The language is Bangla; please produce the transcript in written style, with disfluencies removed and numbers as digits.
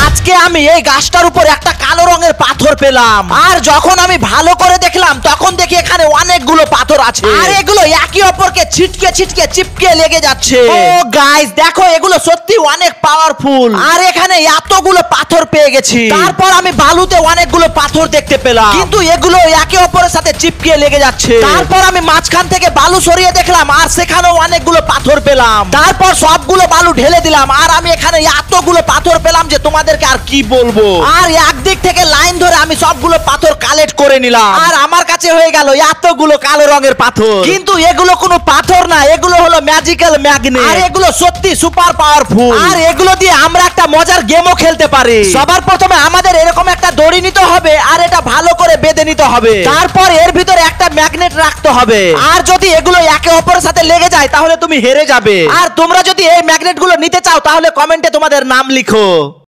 আজকে আমি এই গাছটার উপর একটা কালো রঙের পাথর পেলাম, আর যখন আমি ভালো করে দেখলাম তখন দেখি এখানে অনেকগুলো পাথর আছে, আর এগুলো একে অপরকে ছিটকে ছিটকে চিপকে লেগে যাচ্ছে। ও গাইস দেখো, এগুলো সত্যি অনেক পাওয়ারফুল, আর এখানে এতগুলো পাথর পেয়ে গেছি। তারপর আমি বালুতে অনেকগুলো পাথর দেখতে পেলাম, কিন্তু এগুলো একে অপরের সাথে চিপকে লেগে যাচ্ছে। তারপর আমি মাঝখান থেকে বালু সরিয়ে দেখলাম, আর সেখানেও অনেকগুলো পাথর পেলাম। তারপর সবগুলো বালু ঢেলে দিলাম, আর আমি এখানে এতগুলো পাথর পেলাম যে তোমাদেরকে আর কি বলবো। আর একদিক থেকে লাইন ধরে আমি সবগুলো পাথর কালেক্ট করে নিলাম, আর আমার কাছে হয়ে গেল এতগুলো কালো রঙের পাথর। কিন্তু এগুলো কোনো পাথর না, এগুলো হলো ম্যাজিক্যাল ম্যাগনেট, আর এগুলো সত্যি সুপার পাওয়ারফুল। আর এগুলো দিয়ে আমরা একটা মজার গেমও খেলতে পারি। সবার প্রথমে আমাদের এরকম একটা দড়ি নিতে হবে, আর এটা ভালো করে বেঁধে নিতে হবে। তারপর এর ভিতরে একটা ম্যাগনেট রাখতে হবে, আর যদি এগুলো একে অপরের সাথে লেগে যায় তাহলে তুমি হেরে যাবে। আর তোমরা যদি এই ম্যাগনেট গুলো নিতে চাও তাহলে কমেন্টে তোমাদের নাম লিখো।